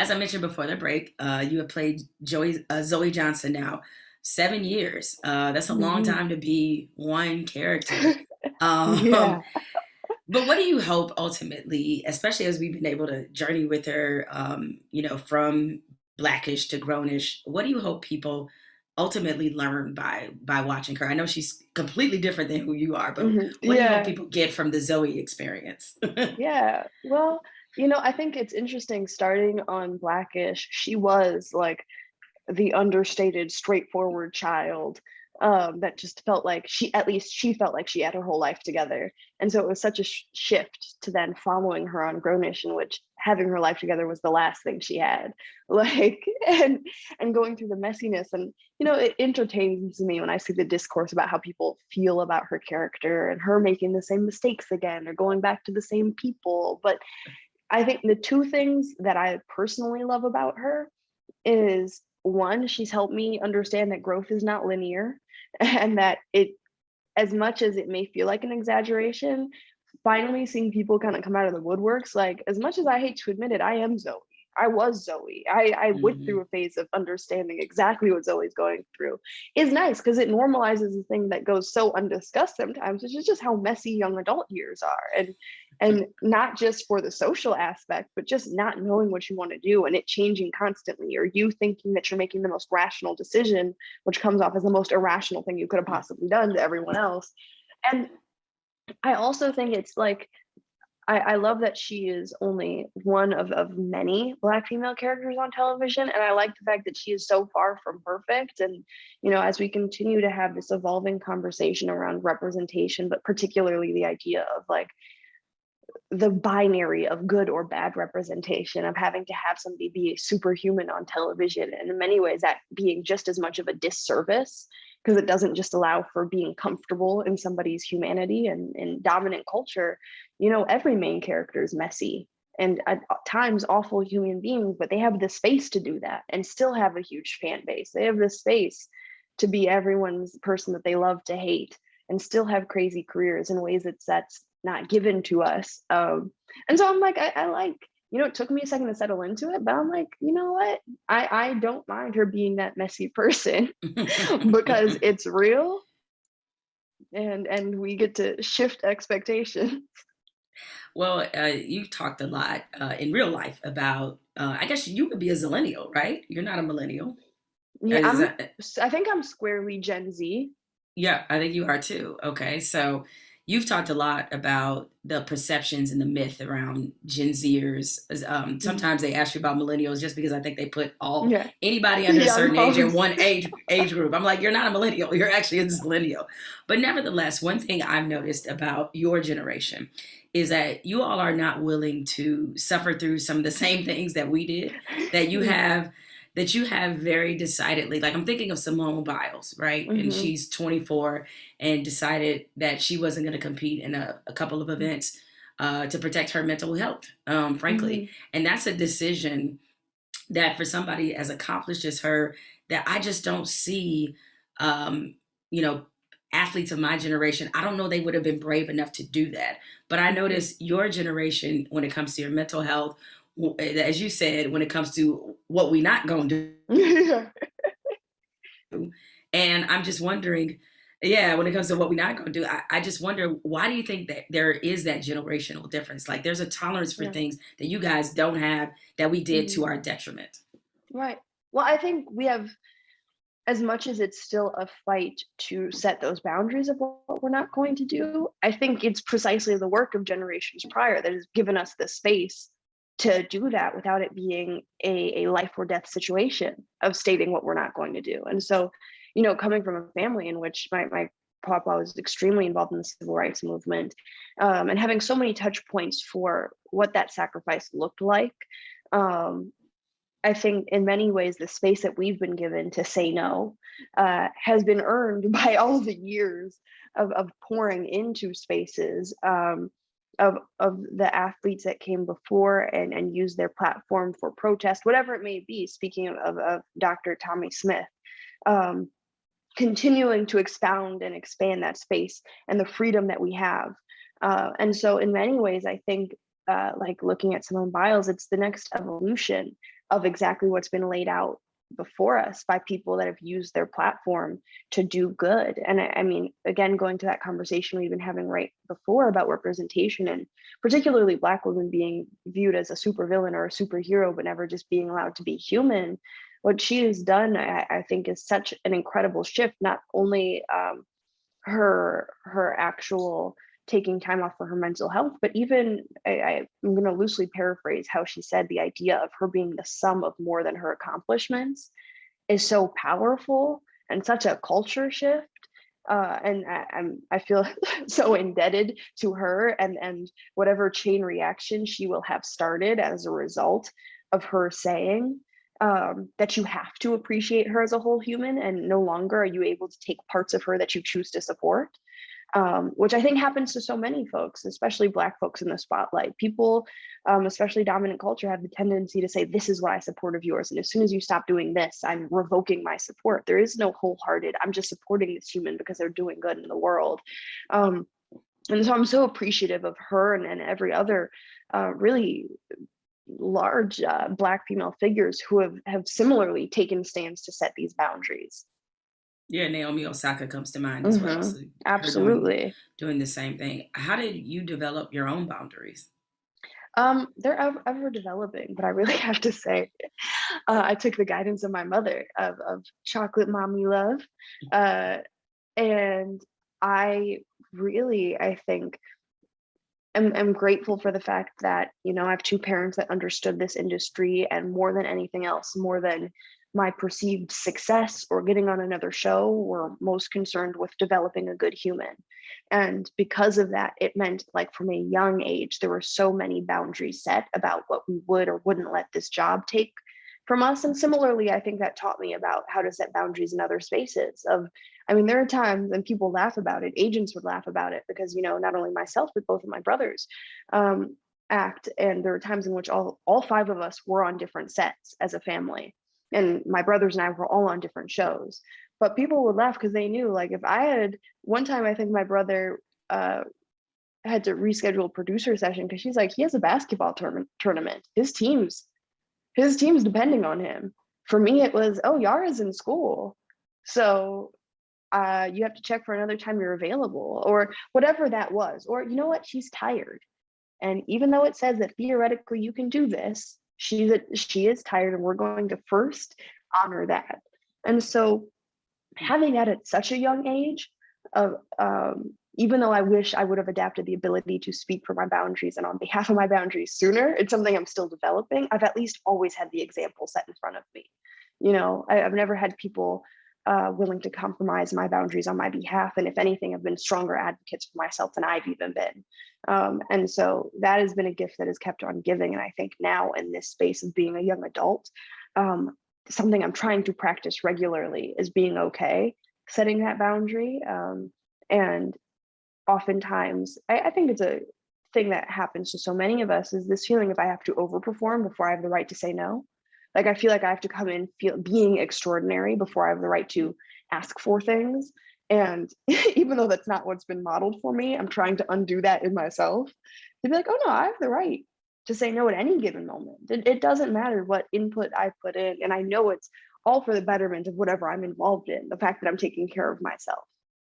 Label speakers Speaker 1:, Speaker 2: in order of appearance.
Speaker 1: as I mentioned before the break, you have played Zoe Johnson now 7 years. That's a long
Speaker 2: Mhm.
Speaker 1: time to be one character. Um,
Speaker 2: Yeah.
Speaker 1: but what do you hope ultimately, especially as we've been able to journey with her, from Blackish to Grownish? What do you hope people ultimately learn by watching her? I know she's completely different than who you are, but what do you hope
Speaker 2: Yeah.
Speaker 1: people get from the Zoe experience?
Speaker 2: Yeah. Well, I think it's interesting starting on Blackish, she was like the understated, straightforward child, that just felt like she felt like she had her whole life together. And so it was such a shift to then following her on Grownish, in which having her life together was the last thing she had. Like, and going through the messiness, and it entertains me when I see the discourse about how people feel about her character and her making the same mistakes again or going back to the same people. But I think the two things that I personally love about her is, one, she's helped me understand that growth is not linear and that as much as it may feel like an exaggeration, finally seeing people kind of come out of the woodworks, like, as much as I hate to admit it, I am Zoe. I was Zoe. I went through
Speaker 1: Mhm.
Speaker 2: a phase of understanding exactly what Zoe's going through. Is nice because it normalizes a thing that goes so undiscussed sometimes, which is just how messy young adult years are. And not just for the social aspect, but just not knowing what you want to do and it changing constantly, or you thinking that you're making the most rational decision, which comes off as the most irrational thing you could have possibly done to everyone else. And I also think it's like, I love that she is only one of many Black female characters on television. And I like the fact that she is so far from perfect. And, as we continue to have this evolving conversation around representation, but particularly the idea of like the binary of good or bad representation, of having to have somebody be superhuman on television, and in many ways that being just as much of a disservice, because it doesn't just allow for being comfortable in somebody's humanity. And in dominant culture, every main character is messy and at times awful human beings, but they have the space to do that and still have a huge fan base. They have the space to be everyone's person that they love to hate and still have crazy careers in ways that's not given to us. And so I'm like, I like, it took me a second to settle into it, but I'm like, you know what? I don't mind her being that messy person because it's real, and we get to shift expectations.
Speaker 1: Well, you talked a lot in real life about. I guess you would be a zillennial, right? You're not a millennial.
Speaker 2: Yeah,
Speaker 1: Is that,
Speaker 2: I think I'm squarely Gen Z.
Speaker 1: yeah, I think you are too. Okay, so you've talked a lot about the perceptions and the myth around Gen Zers.
Speaker 2: Mhm.
Speaker 1: Sometimes they ask you about millennials just because I think they put all
Speaker 2: Yeah,
Speaker 1: anybody under a
Speaker 2: young
Speaker 1: certain age in
Speaker 2: folks.
Speaker 1: one age group. I'm like, you're not a millennial, you're actually a zillennial. But nevertheless, one thing I've noticed about your generation is that you all are not willing to suffer through some of the same things that we did. That you
Speaker 2: Yeah.
Speaker 1: have very decidedly, like I'm thinking of Simone Biles, right? And
Speaker 2: Hmm.
Speaker 1: she's 24 and decided that she wasn't going to compete in a couple of events to protect her mental health, frankly.
Speaker 2: Hmm.
Speaker 1: And that's a decision that for somebody as accomplished as her, that I just don't see, um, you know, athletes of my generation, I don't know they would have been brave enough to do that. But I
Speaker 2: Hmm.
Speaker 1: notice your generation, when it comes to your mental health, as you said, when it comes to what we not going to
Speaker 2: Yeah.
Speaker 1: do, and I'm just wondering, yeah, when it comes to what we're not going to do, I just wonder, why do you think that there is that generational difference? Like there's a tolerance for
Speaker 2: Yeah.
Speaker 1: things that you guys don't have that we did
Speaker 2: Hmm.
Speaker 1: to our detriment.
Speaker 2: Right. Well, I think we have, as much as it's still a fight to set those boundaries of what we're not going to do, I think it's precisely the work of generations prior that has given us the space to do that without it being a life or death situation of stating what we're not going to do. And so, coming from a family in which my papa was extremely involved in the civil rights movement, and having so many touch points for what that sacrifice looked like, um, I think in many ways the space that we've been given to say no has been earned by all the years of pouring into spaces, of the athletes that came before and used their platform for protest, whatever it may be. Speaking of Dr. Tommy Smith, um, continuing to expound and expand that space and the freedom that we have. And so, in many ways, I think, like looking at Simone Biles, it's the next evolution of exactly what's been laid out before us by people that have used their platform to do good. And I mean, again, going to that conversation we've been having right before about representation, and particularly Black women being viewed as a supervillain or a superhero, but never just being allowed to be human. What she has done, I think, is such an incredible shift. Not only her actual taking time off for her mental health, but even I'm going to loosely paraphrase how she said the idea of her being the sum of more than her accomplishments is so powerful and such a culture shift. And I feel so indebted to her, and whatever chain reaction she will have started as a result of her saying that you have to appreciate her as a whole human, and no longer are you able to take parts of her that you choose to support, which I think happens to so many folks, especially Black folks in the spotlight. People, especially dominant culture, have the tendency to say, this is what I support of yours. And as soon as you stop doing this, I'm revoking my support. There is no wholehearted, I'm just supporting this human because they're doing good in the world. And so I'm so appreciative of her and every other really large Black female figures who have similarly taken stands to set these boundaries.
Speaker 1: Yeah, Naomi Osaka comes to mind as well.
Speaker 2: Hmm.
Speaker 1: So her
Speaker 2: Absolutely.
Speaker 1: doing the same thing. How did you develop your own boundaries?
Speaker 2: They're ever developing, but I really have to say, I took the guidance of my mother, of chocolate mommy love, uh, and I really, I think, am grateful for the fact that, I have two parents that understood this industry, and more than anything else, more than my perceived success or getting on another show, were most concerned with developing a good human. And because of that, it meant, like, from a young age, there were so many boundaries set about what we would or wouldn't let this job take from us. And similarly, I think that taught me about how to set boundaries in other spaces. I mean, there are times, and people laugh about it, agents would laugh about it, because, not only myself, but both of my brothers um, act. And there were times in which all five of us were on different sets as a family. And my brothers and I were all on different shows. But people would laugh because they knew, like, if I had one time, I think my brother had to reschedule a producer session because she's like, he has a basketball tournament. His team's depending on him. For me, it was, oh, Yara's in school. So you have to check for another time you're available, or whatever that was. Or, you know what, she's tired. And even though it says that theoretically you can do this, she is tired, and we're going to first honor that. And so having that at such a young age, of even though I wish I would have adapted the ability to speak for my boundaries and on behalf of my boundaries sooner, it's something I'm still developing. I've at least always had the example set in front of me. I've never had people willing to compromise my boundaries on my behalf. And if anything, I've been stronger advocates for myself than I've even been. And so that has been a gift that has kept on giving. And I think now, in this space of being a young adult, something I'm trying to practice regularly is being okay setting that boundary. And oftentimes, I think it's a thing that happens to so many of us, is this feeling of, I have to overperform before I have the right to say no. Like, I feel like I have to come in being extraordinary before I have the right to ask for things. And even though that's not what's been modeled for me, I'm trying to undo that in myself, to be like, oh no, I have the right to say no at any given moment. It doesn't matter what input I put in. And I know it's all for the betterment of whatever I'm involved in, the fact that I'm taking care of myself.